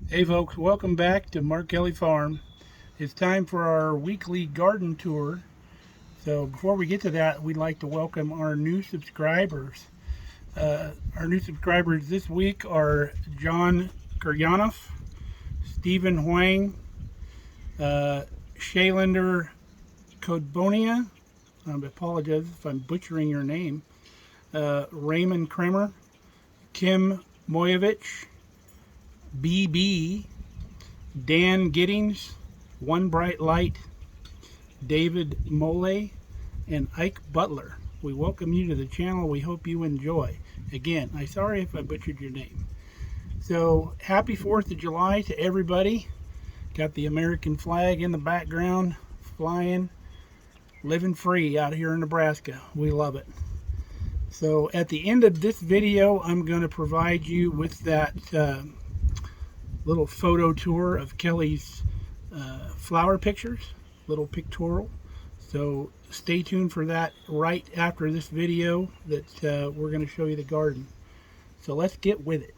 Hey folks, welcome back to Mark Kelly Farm. It's time for our weekly garden tour. So before we get to that, we'd like to welcome our new subscribers. Our new subscribers this week are John Kuryanov, Stephen Huang, Shaylander Kodbonia, I apologize if I'm butchering your name, Raymond Kremer, Kim Moyevich, BB, Dan Giddings, One Bright Light, David Mole, and Ike Butler. We welcome you to the channel. We hope you enjoy. Again, I'm sorry if I butchered your name. So, happy 4th of July to everybody. Got the American flag in the background, flying, living free out here in Nebraska. We love it. So, at the end of this video, I'm going to provide you with that little photo tour of Kelly's flower pictures, little pictorial. So stay tuned for that right after this video that we're going to show you the garden. So let's get with it.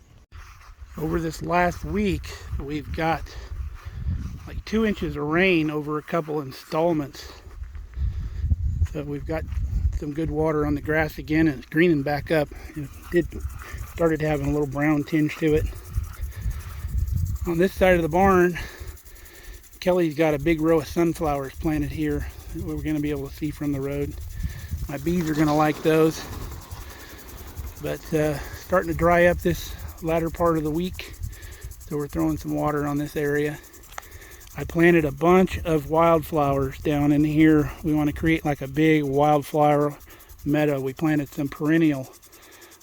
Over this last week, we've got like 2 inches of rain over a couple installments. So we've got some good water on the grass again, and it's greening back up. It started having a little brown tinge to it. On this side of the barn, Kelly's got a big row of sunflowers planted here that we're going to be able to see from the road. My bees are going to like those. But starting to dry up this latter part of the week, so we're throwing some water on this area. I planted a bunch of wildflowers down in here. We want to create like a big wildflower meadow. We planted some perennial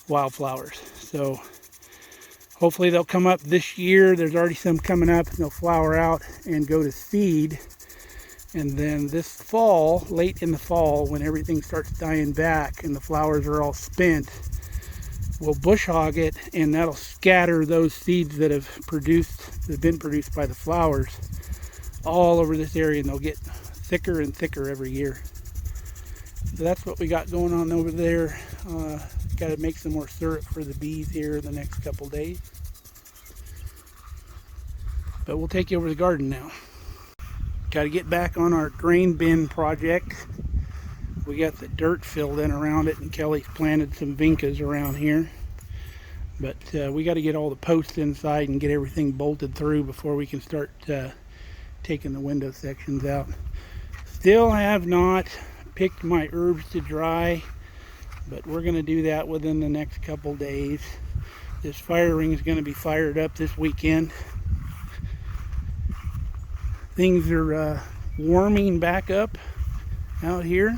wildflowers. So hopefully they'll come up this year. There's already some coming up, and they'll flower out and go to seed. And then this fall, late in the fall, when everything starts dying back and the flowers are all spent, we'll bush hog it, and that'll scatter those seeds that have been produced by the flowers all over this area, and they'll get thicker and thicker every year. So that's what we got going on over there. Got to make some more syrup for the bees here the next couple days. But we'll take you over the garden now. Got to get back on our grain bin project. We got the dirt filled in around it, and Kelly's planted some vincas around here. But we got to get all the posts inside and get everything bolted through before we can start taking the window sections out. Still have not picked my herbs to dry, but we're going to do that within the next couple days. This fire ring is going to be fired up this weekend. Things are warming back up out here.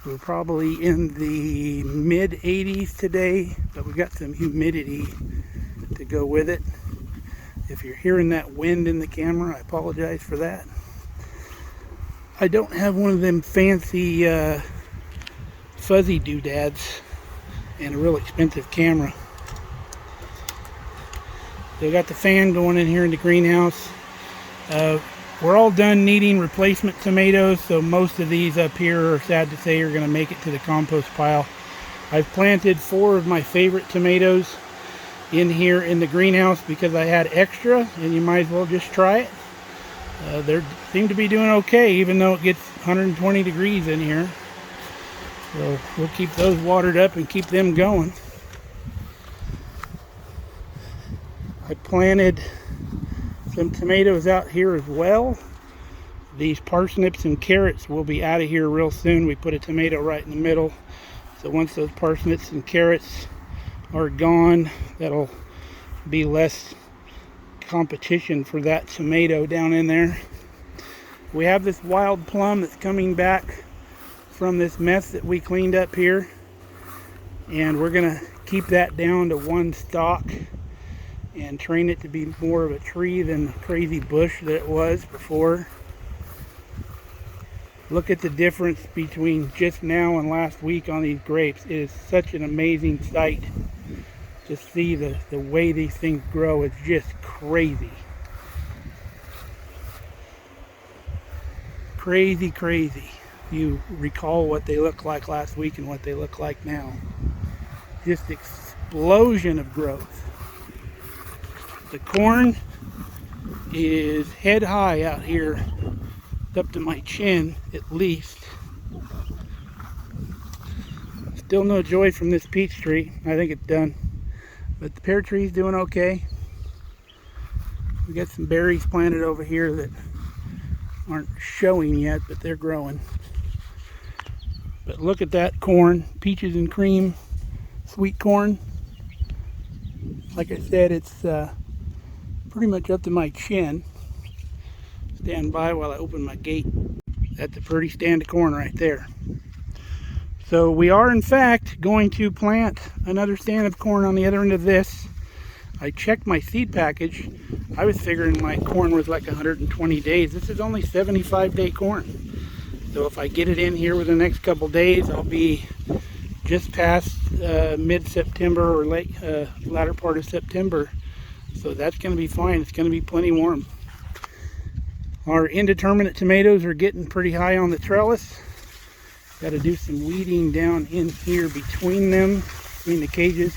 We're probably in the mid 80s today, but we got some humidity to go with it. If you're hearing that wind in the camera, I apologize for that. I don't have one of them fancy fuzzy doodads and a real expensive camera. They got the fan going in here in the greenhouse. We're all done needing replacement tomatoes, so most of these up here are sad to say are going to make it to the compost pile. I've planted 4 of my favorite tomatoes in here in the greenhouse because I had extra, and you might as well just try it. They seem to be doing okay, even though it gets 120 degrees in here. So we'll keep those watered up and keep them going. I planted some tomatoes out here as well. These parsnips and carrots will be out of here real soon. We put a tomato right in the middle. So once those parsnips and carrots are gone, that'll be less competition for that tomato down in there. We have this wild plum that's coming back from this mess that we cleaned up here, and we're gonna keep that down to 1 stalk and train it to be more of a tree than the crazy bush that it was before. Look at the difference between just now and last week on these grapes. It is such an amazing sight to see the way these things grow. It's just crazy. Crazy. You recall what they looked like last week and what they look like now. Just explosion of growth. The corn is head high out here, up to my chin at least. Still no joy from this peach tree. I think it's done. But the pear tree's doing okay. We got some berries planted over here that aren't showing yet, but they're growing. But look at that corn, peaches and cream, sweet corn. Like I said, it's pretty much up to my chin. Stand by while I open my gate. That's a pretty stand of corn right there. So we are in fact going to plant another stand of corn on the other end of this. I checked my seed package. I was figuring my corn was like 120 days. This is only 75-day corn. So if I get it in here within the next couple days, I'll be just past mid-September or latter part of September. So that's going to be fine. It's going to be plenty warm. Our indeterminate tomatoes are getting pretty high on the trellis. Got to do some weeding down in here between them, between the cages.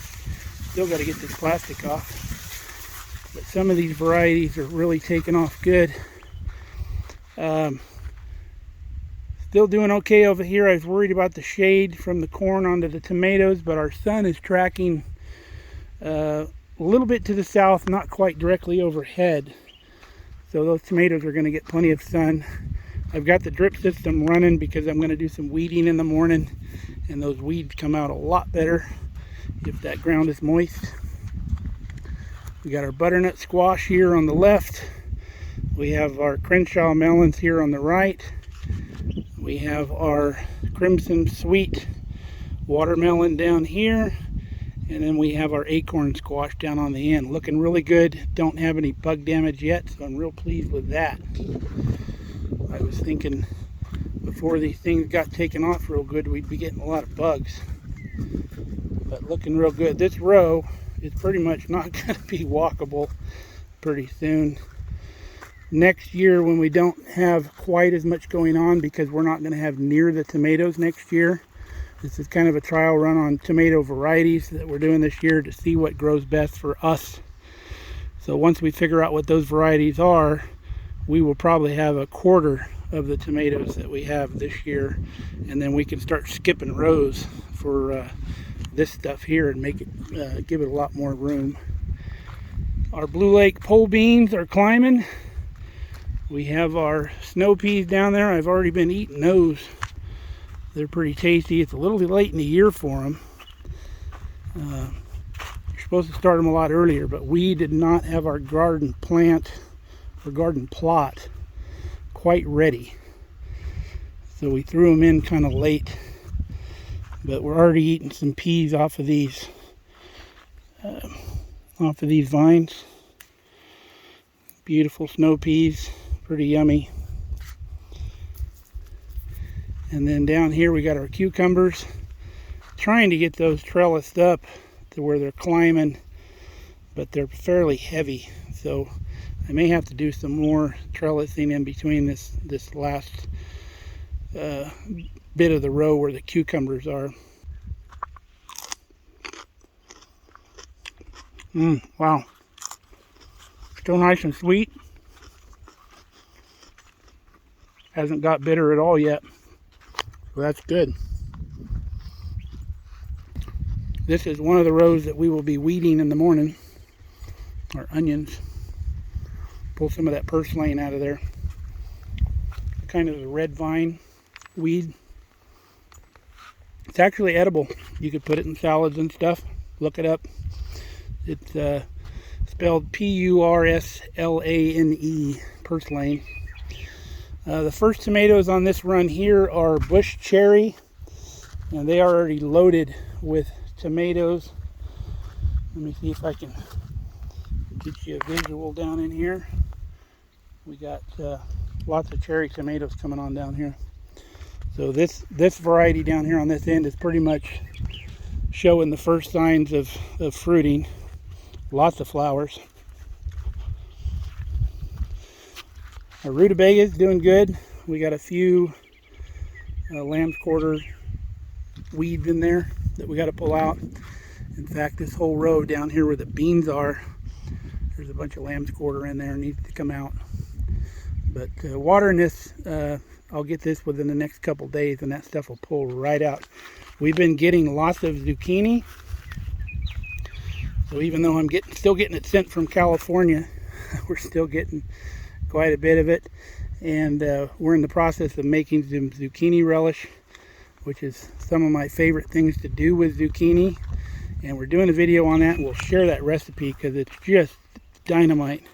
Still got to get this plastic off. But some of these varieties are really taking off good. Still doing okay over here. I was worried about the shade from the corn onto the tomatoes, but our sun is tracking a little bit to the south, not quite directly overhead. So those tomatoes are going to get plenty of sun. I've got the drip system running because I'm going to do some weeding in the morning, and those weeds come out a lot better if that ground is moist. We got our butternut squash here on the left. We have our Crenshaw melons here on the right. We have our crimson sweet watermelon down here. And then we have our acorn squash down on the end. Looking really good. Don't have any bug damage yet, so I'm real pleased with that. I was thinking before these things got taken off real good, we'd be getting a lot of bugs. But looking real good. This row is pretty much not going to be walkable pretty soon. Next year, when we don't have quite as much going on, because we're not going to have near the tomatoes next year. This is kind of a trial run on tomato varieties that we're doing this year to see what grows best for us. So once we figure out what those varieties are, we will probably have a quarter of the tomatoes that we have this year, and then we can start skipping rows for this stuff here and make it give it a lot more room. Our Blue Lake pole beans are climbing. We have our snow peas down there. I've already been eating those. They're pretty tasty. It's a little bit late in the year for them. You're supposed to start them a lot earlier, but we did not have our garden plant or garden plot quite ready. So we threw them in kind of late. But we're already eating some peas off of these vines. Beautiful snow peas, pretty yummy. And then down here we got our cucumbers. Trying to get those trellised up to where they're climbing, but they're fairly heavy. So I may have to do some more trellising in between this last bit of the row where the cucumbers are. Wow. Still nice and sweet. Hasn't got bitter at all yet. So that's good. This is one of the rows that we will be weeding in the morning. Our onions. Pull some of that purslane out of there. Kind of a red vine weed. It's actually edible. You could put it in salads and stuff. Look it up. It's spelled P-U-R-S-L-A-N-E, purslane. The first tomatoes on this run here are Bush Cherry, and they are already loaded with tomatoes. Let me see if I can get you a visual down in here. We got lots of cherry tomatoes coming on down here. So this variety down here on this end is pretty much showing the first signs of fruiting. Lots of flowers. Our rutabaga is doing good. We got a few lamb's quarter weeds in there that we got to pull out. In fact, this whole row down here where the beans are, There's a bunch of lamb's quarter in there, needs to come out. But watering this, I'll get this within the next couple days, and that stuff will pull right out. We've been getting lots of zucchini. So even though I'm still getting it sent from California, we're still getting quite a bit of it. And we're in the process of making some zucchini relish, which is some of my favorite things to do with zucchini. And we're doing a video on that, and we'll share that recipe because it's just dynamite.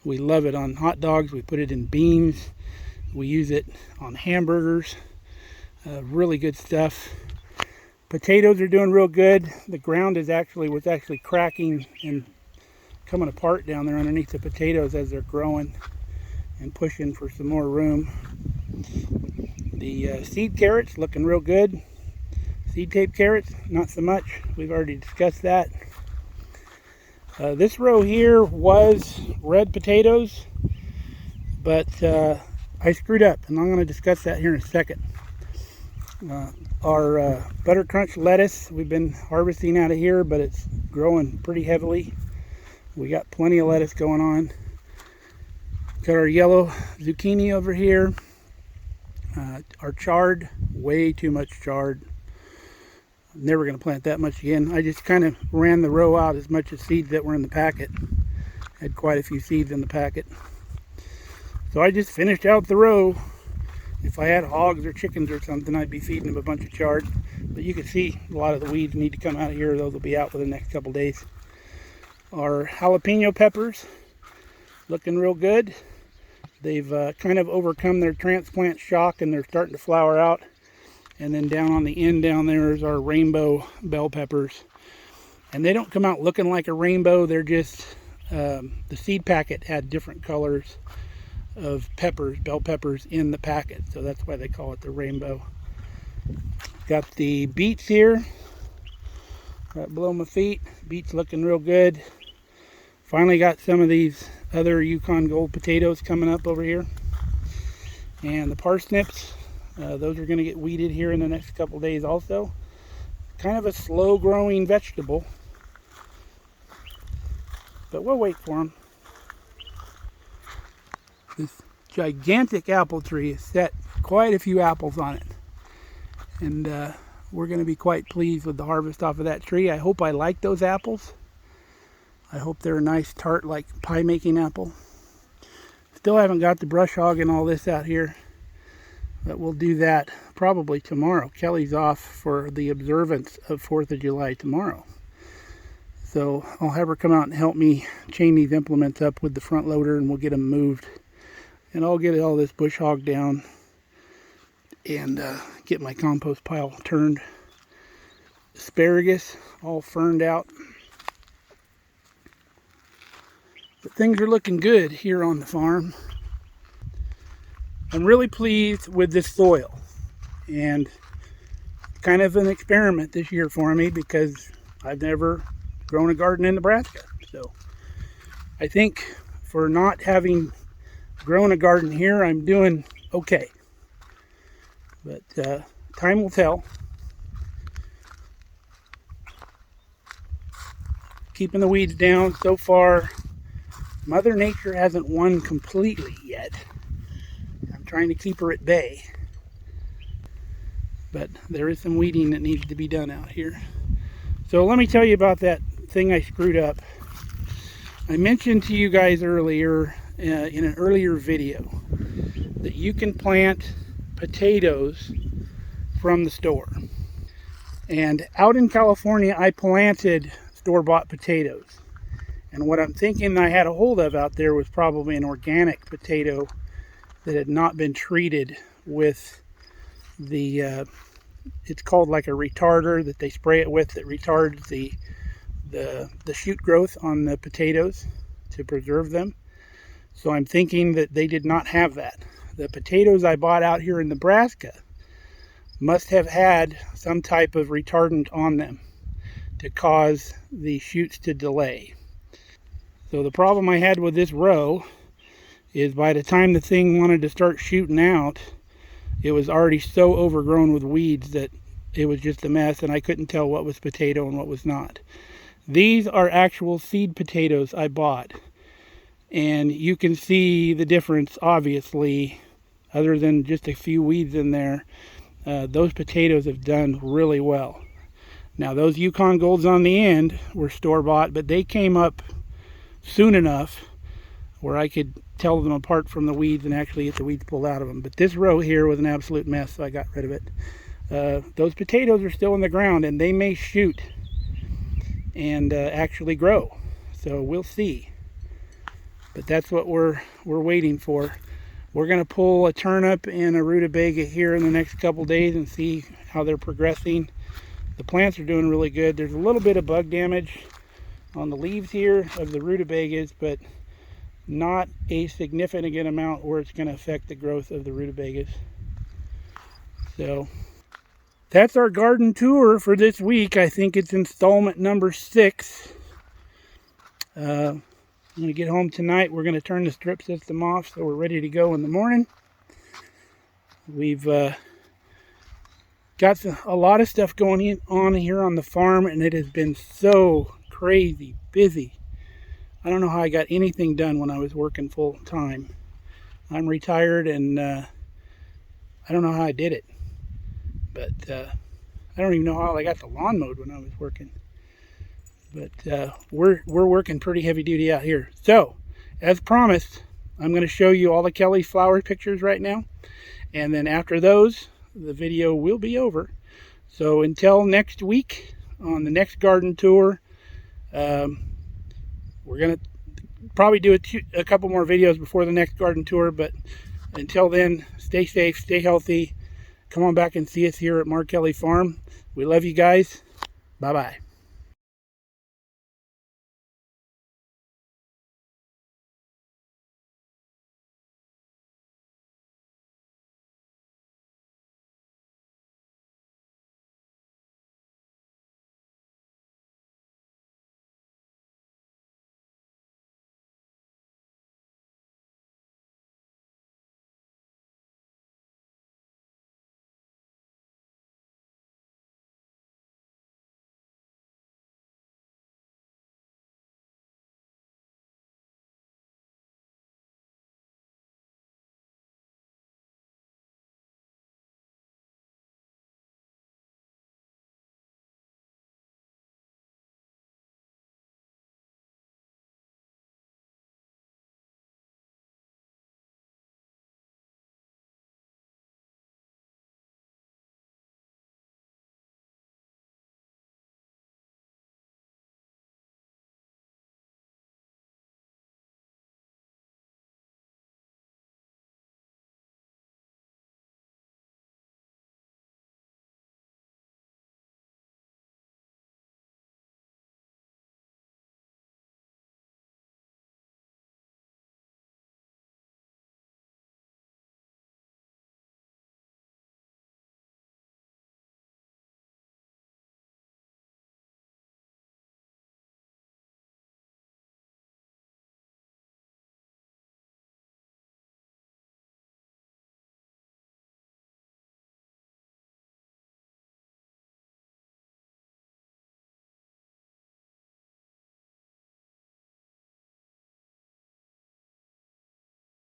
We love it on hot dogs. We put it in beans. We use it on hamburgers. Really good stuff. Potatoes are doing real good. The ground was actually cracking and coming apart down there underneath the potatoes as they're growing and pushing for some more room. The seed carrots looking real good. Seed tape carrots, not so much. We've already discussed that. This row here was red potatoes, but I screwed up, and I'm going to discuss that here in a second. Our Butter Crunch lettuce, we've been harvesting out of here, but it's growing pretty heavily. We got plenty of lettuce going on. Got our yellow zucchini over here. Our chard, way too much chard. Never going to plant that much again. I just kind of ran the row out as much as seeds that were in the packet. Had quite a few seeds in the packet. So I just finished out the row. If I had hogs or chickens or something, I'd be feeding them a bunch of chard. But you can see a lot of the weeds need to come out of here. Those will be out within the next couple days. Our jalapeno peppers, looking real good. They've kind of overcome their transplant shock, and they're starting to flower out. And then down on the end down there is our rainbow bell peppers. And they don't come out looking like a rainbow. They're just, the seed packet had different colors of peppers, bell peppers in the packet. So that's why they call it the rainbow. Got the beets here, right below my feet. Beets looking real good. Finally got some of these other Yukon Gold potatoes coming up over here. And the parsnips, those are going to get weeded here in the next couple days also. Kind of a slow growing vegetable, but we'll wait for them. This gigantic apple tree has set quite a few apples on it. And we're going to be quite pleased with the harvest off of that tree. I hope I like those apples. I hope they're a nice tart like pie making apple. Still haven't got the brush hog and all this out here. But we'll do that probably tomorrow. Kelly's off for the observance of 4th of July tomorrow. So I'll have her come out and help me chain these implements up with the front loader, and we'll get them moved. And I'll get all this bush hog down and get my compost pile turned. Asparagus all ferned out. But things are looking good here on the farm. I'm really pleased with this soil, and kind of an experiment this year for me because I've never grown a garden in Nebraska. So I think for not having grown a garden here, I'm doing okay. But time will tell. Keeping the weeds down so far. Mother Nature hasn't won completely yet. Trying to keep her at bay, but there is some weeding that needs to be done out here. So let me tell you about that thing I screwed up. I mentioned to you guys earlier in an earlier video that you can plant potatoes from the store, and out in California I planted store-bought potatoes, and what I'm thinking I had a hold of out there was probably an organic potato that had not been treated with the, it's called like a retarder that they spray it with that retards the shoot growth on the potatoes to preserve them. So I'm thinking that they did not have that. The potatoes I bought out here in Nebraska must have had some type of retardant on them to cause the shoots to delay. So the problem I had with this row is by the time the thing wanted to start shooting out, it was already so overgrown with weeds that it was just a mess, and I couldn't tell what was potato and what was not. These are actual seed potatoes I bought. And you can see the difference, obviously, other than just a few weeds in there. Those potatoes have done really well. Now, those Yukon Golds on the end were store-bought, but they came up soon enough where I could tell them apart from the weeds and actually get the weeds pulled out of them. But this row here was an absolute mess, so I got rid of it. Those potatoes are still in the ground, and they may shoot and actually grow. So we'll see. But that's what we're waiting for. We're going to pull a turnip and a rutabaga here in the next couple days and see how they're progressing. The plants are doing really good. There's a little bit of bug damage on the leaves here of the rutabagas, but not a significant amount where it's going to affect the growth of the rutabagas. So that's our garden tour for this week. I think it's installment number 6. I'm going to get home tonight. We're going to turn the strip system off so we're ready to go in the morning. We've got a lot of stuff going on here on the farm, and it has been so crazy busy. I don't know how I got anything done when I was working full time. I'm retired, and I don't know how I did it. But I don't even know how I got the lawn mowed when I was working. But we're working pretty heavy duty out here. So, as promised, I'm going to show you all the Kelly flower pictures right now. And then after those, the video will be over. So until next week on the next garden tour, we're going to probably do a couple more videos before the next garden tour. But until then, stay safe, stay healthy. Come on back and see us here at Mark Kelly Farm. We love you guys. Bye-bye.